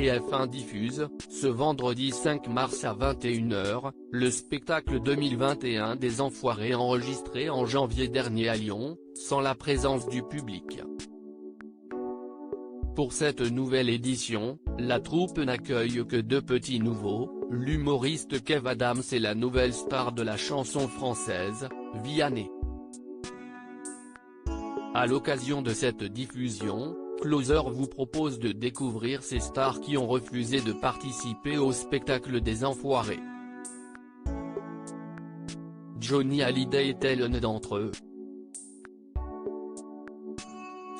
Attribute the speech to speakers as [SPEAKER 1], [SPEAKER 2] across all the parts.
[SPEAKER 1] TF1 diffuse, ce vendredi 5 mars à 21h, le spectacle 2021 des Enfoirés enregistré en janvier dernier à Lyon, sans la présence du public. Pour cette nouvelle édition, la troupe n'accueille que deux petits nouveaux, l'humoriste Kev Adams et la nouvelle star de la chanson française, Vianney. À l'occasion de cette diffusion, Closer vous propose de découvrir ces stars qui ont refusé de participer au spectacle des Enfoirés. Johnny Hallyday est l'un d'entre eux.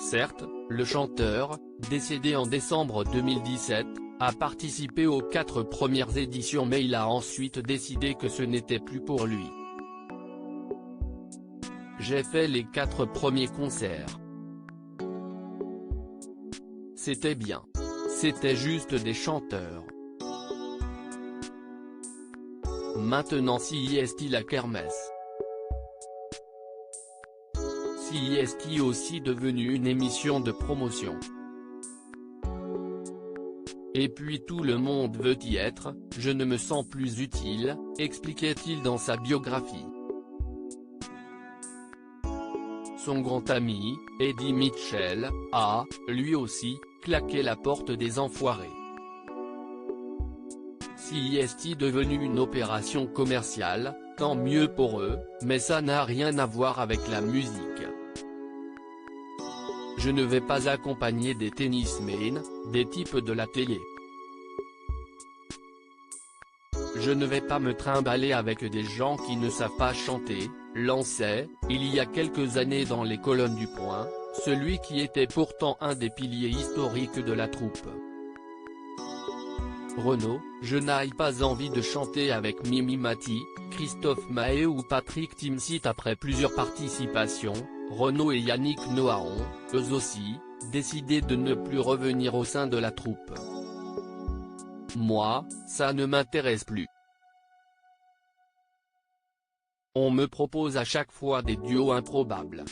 [SPEAKER 1] Certes, le chanteur, décédé en décembre 2017, a participé aux 4 premières éditions mais il a ensuite décidé que ce n'était plus pour lui. J'ai fait les 4 premiers concerts. C'était bien. C'était juste des chanteurs. Maintenant CIST la kermesse. CIST aussi devenu une émission de promotion. Et puis tout le monde veut y être, je ne me sens plus utile, expliquait-il dans sa biographie. Son grand ami, Eddie Mitchell, a, lui aussi, claqué la porte des Enfoirés. CIST devenu une opération commerciale, tant mieux pour eux, mais ça n'a rien à voir avec la musique. Je ne vais pas accompagner des tennismen, des types de la télé. Je ne vais pas me trimballer avec des gens qui ne savent pas chanter, lançait, il y a quelques années dans les colonnes du Point, celui qui était pourtant un des piliers historiques de la troupe. Renaud, je n'ai pas envie de chanter avec Mimi Mati, Christophe Maé ou Patrick Timsit. Après plusieurs participations, Renaud et Yannick Noah ont, eux aussi, décidé de ne plus revenir au sein de la troupe. Moi, ça ne m'intéresse plus. On me propose à chaque fois des duos improbables.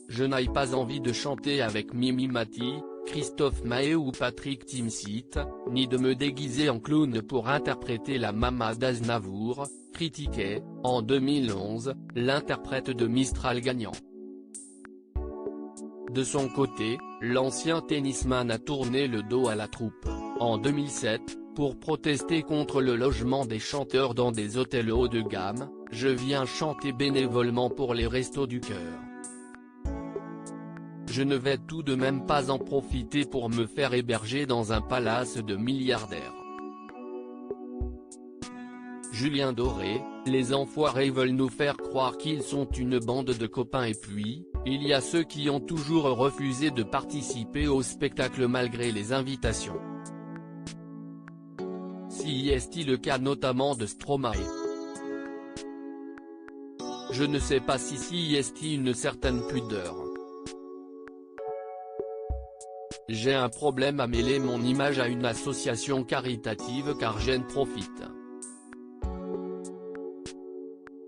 [SPEAKER 1] Je n'ai pas envie de chanter avec Mimi Mati, Christophe Maé ou Patrick Timsit, ni de me déguiser en clown pour interpréter la Mama d'Aznavour, critiquait, en 2011, l'interprète de Mistral gagnant. De son côté, l'ancien tennisman a tourné le dos à la troupe, en 2007, pour protester contre le logement des chanteurs dans des hôtels haut de gamme. Je viens chanter bénévolement pour les Restos du Cœur. Je ne vais tout de même pas en profiter pour me faire héberger dans un palace de milliardaires. Julien Doré, les Enfoirés veulent nous faire croire qu'ils sont une bande de copains et puis, il y a ceux qui ont toujours refusé de participer au spectacle malgré les invitations. CIST le cas notamment de Stromae. Je ne sais pas si CIST une certaine pudeur. J'ai un problème à mêler mon image à une association caritative car j'en profite.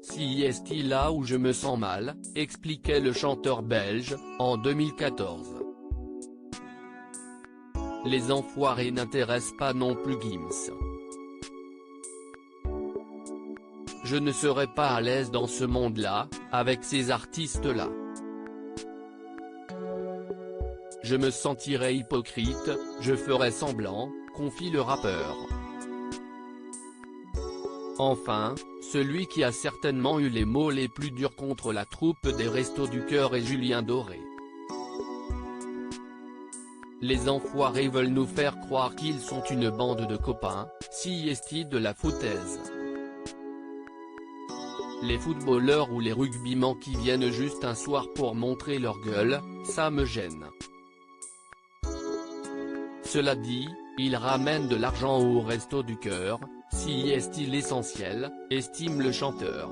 [SPEAKER 1] CIST là où je me sens mal, expliquait le chanteur belge, en 2014. Les Enfoirés n'intéressent pas non plus Gims. Je ne serai pas à l'aise dans ce monde-là, avec ces artistes-là. Je me sentirais hypocrite, je ferais semblant, confie le rappeur. Enfin, celui qui a certainement eu les mots les plus durs contre la troupe des Restos du Cœur est Julien Doré. Les Enfoirés veulent nous faire croire qu'ils sont une bande de copains, CIST de la foutaise. Les footballeurs ou les rugbymen qui viennent juste un soir pour montrer leur gueule, ça me gêne. Cela dit, ils ramènent de l'argent au Resto du Cœur, CIST l'essentiel, estime le chanteur.